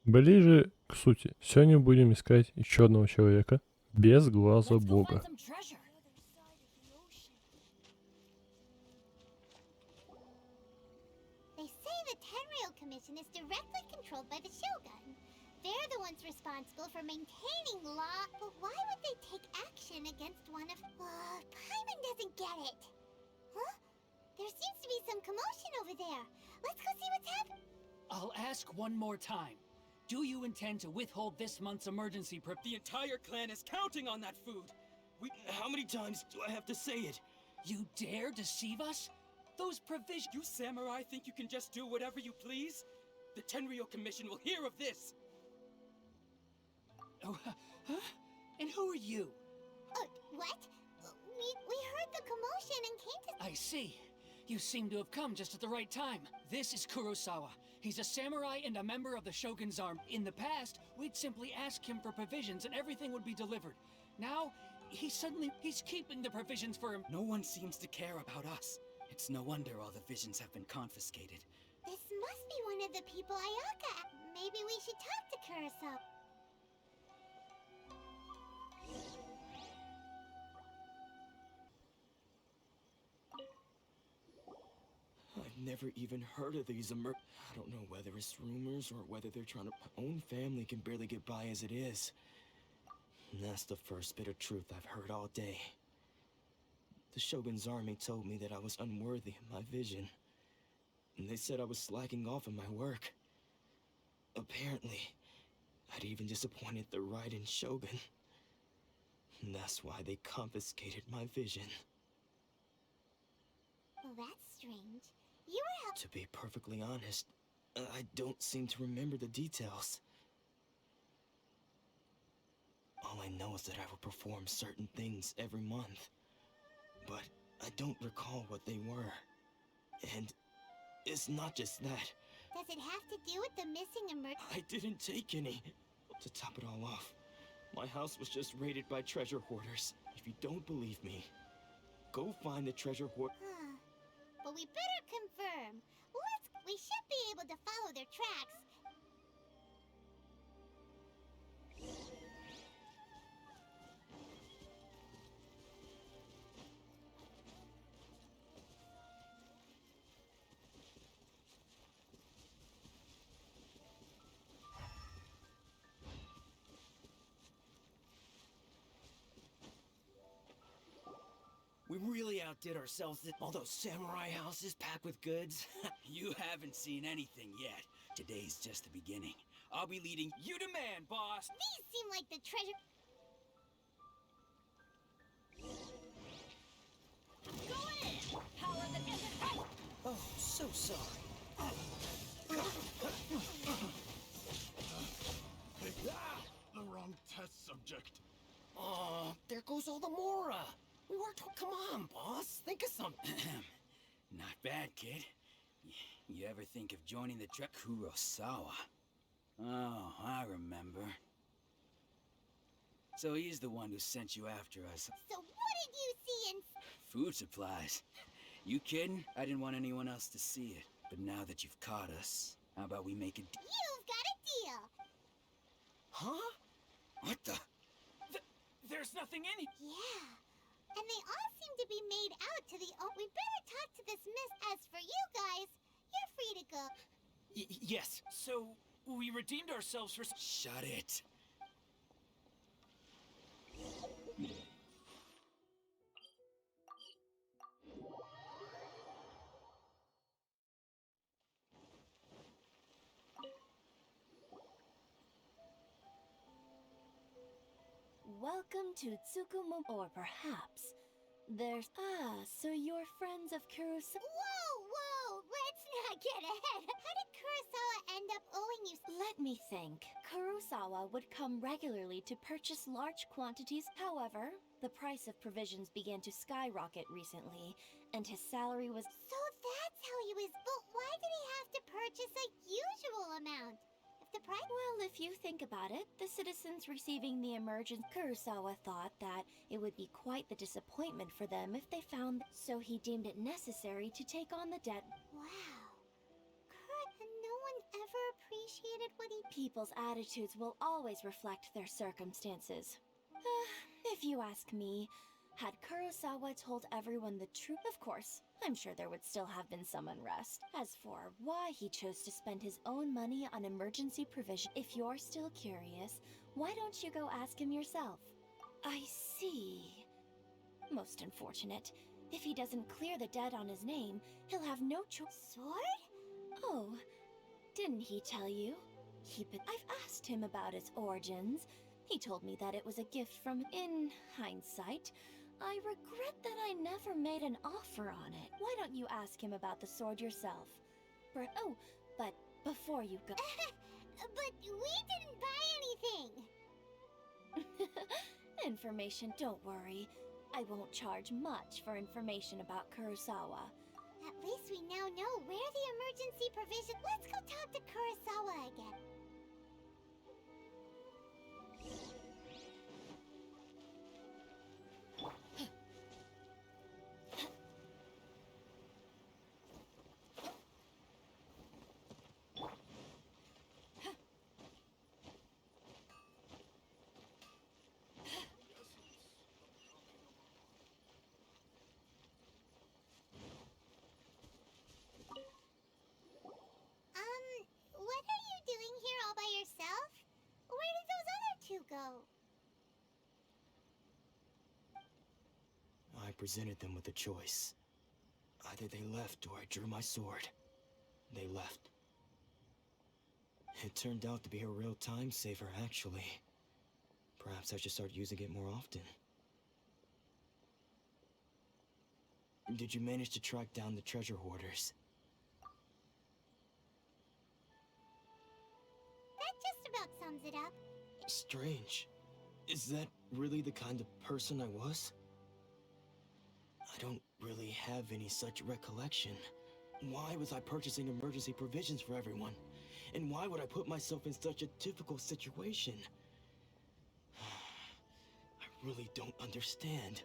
Ближе к сути. Сегодня будем искать еще одного человека без глаза бога. They're the ones responsible for maintaining law, but why would they take action against one of... Paimon doesn't get it. Huh? There seems to be some commotion over there. Let's go see what's happening. I'll ask one more time. Do you intend to withhold this month's emergency prep? The entire clan is counting on that food. How many times do I have to say it? You dare deceive us? Those provisions... You samurai think you can just do whatever you please? The Tenryou Commission will hear of this. Oh, huh? And who are you? What? We heard the commotion and came to... I see. You seem to have come just at the right time. This is Kurosawa. He's a samurai and a member of the Shogun's army. In the past, we'd simply ask him for provisions and everything would be delivered. Now, he's keeping the provisions for him. No one seems to care about us. It's no wonder all the visions have been confiscated. This must be one of the people Ayaka... Maybe we should talk to Kurosawa. I've never even heard of these I don't know whether it's rumors or whether they're trying to... My own family can barely get by as it is. And that's the first bit of truth I've heard all day. The Shogun's army told me that I was unworthy of my vision. And they said I was slacking off in my work. Apparently, I'd even disappointed the Raiden Shogun. And that's why they confiscated my vision. Well, that's strange. You were To be perfectly honest, I don't seem to remember the details. All I know is that I will perform certain things every month. But I don't recall what they were. And it's not just that. Does it have to do with the missing I didn't take any. To top it all off, my house was just raided by treasure hoarders. If you don't believe me, go find the treasure hoard. But we better confirm. We should be able to follow their tracks. We really outdid ourselves. All those samurai houses packed with goods. You haven't seen anything yet. Today's just the beginning. I'll be leading you to man, boss. These seem like the treasure... Go in! Power the desert! Oh, so sorry. The wrong test subject. Oh, there goes all the Mora. We worked. Come on, boss. Think of something. Not bad, kid. You ever think of joining the Kurosawa? Oh, I remember. So he's the one who sent you after us. So what did you see in... Food supplies. You kidding? I didn't want anyone else to see it. But now that you've caught us, how about we make a deal? You've got a deal! Huh? What the? There's nothing in it! Yeah. And they all seem to be made out to the... we better talk to this miss. As for you guys, you're free to go. Yes. So, we redeemed ourselves for... Shut it. Welcome to Tsukumo, or perhaps there's... so you're friends of Kurosawa? Whoa! Let's not get ahead. How did Kurosawa end up owing you... Let me think. Kurosawa would come regularly to purchase large quantities. However, the price of provisions began to skyrocket recently, and his salary was... So that's how he was... But why did he have to purchase a usual amount? If the price... Well, if you think about it, the citizens receiving the emergency... Kurosawa thought that it would be quite the disappointment for them if they found... So he deemed it necessary to take on the debt. Wow. And no one ever appreciated what he... People's attitudes will always reflect their circumstances. If you ask me, had Kurosawa told everyone the truth, of course, I'm sure there would still have been some unrest. As for why he chose to spend his own money on emergency provision, if you're still curious, why don't you go ask him yourself? I see. Most unfortunate. If he doesn't clear the debt on his name, he'll have no choice. Sword? Oh, didn't he tell you? I've asked him about its origins. He told me that it was a gift from... In hindsight, I regret that I never made an offer on it. Why don't you ask him about the sword yourself? Oh, but before you go... But we didn't buy anything! Information, don't worry. I won't charge much for information about Kurosawa. At least we now know where the emergency provision... Let's go talk to Kurosawa again. What are you doing here all by yourself? Where did those other two go? I presented them with a choice. Either they left or I drew my sword. They left. It turned out to be a real time saver, actually. Perhaps I should start using it more often. Did you manage to track down the treasure hoarders? That just about sums it up. Strange. Is that really the kind of person I was? I don't really have any such recollection. Why was I purchasing emergency provisions for everyone? And why would I put myself in such a difficult situation? I really don't understand.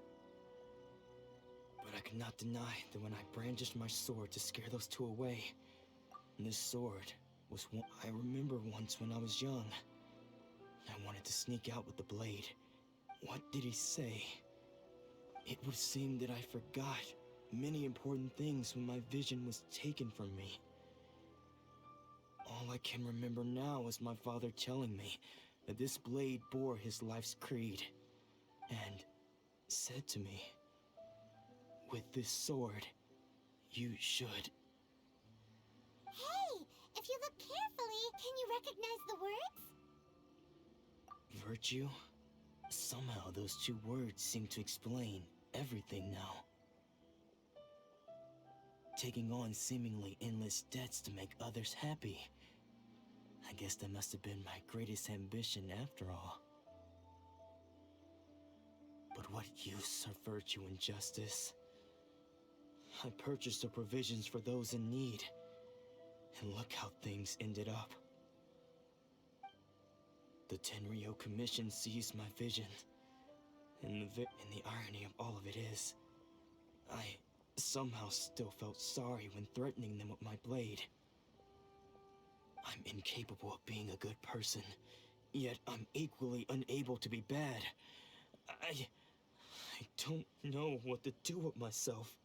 But I cannot deny that when I brandished my sword to scare those two away, this sword was one I remember once when I was young. I wanted to sneak out with the blade. What did he say? It would seem that I forgot many important things when my vision was taken from me. All I can remember now is my father telling me that this blade bore his life's creed, and said to me, with this sword, you should... Hey, if you look carefully, can you recognize the words? Virtue? Somehow those two words seem to explain everything now. Taking on seemingly endless debts to make others happy. I guess that must have been my greatest ambition after all. But what use are virtue and justice? I purchased the provisions for those in need, and look how things ended up. The Tenryo Commission seized my vision, and the irony of all of it is, I somehow still felt sorry when threatening them with my blade. I'm incapable of being a good person, yet I'm equally unable to be bad. I don't know what to do with myself.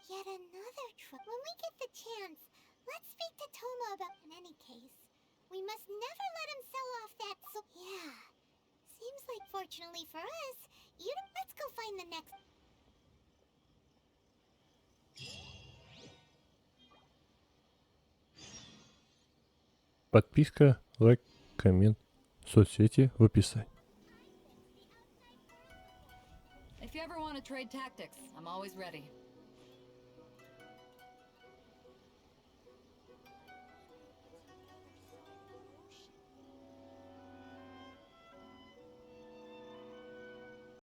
Yet another trouble. When we get the chance, let's speak to Toma about... In any case, we must never let him sell off that Yeah. Seems like fortunately for us, let's go find the next... Подписка, лайк, коммент, соцсети в описании. If you ever want to trade tactics, I'm always ready.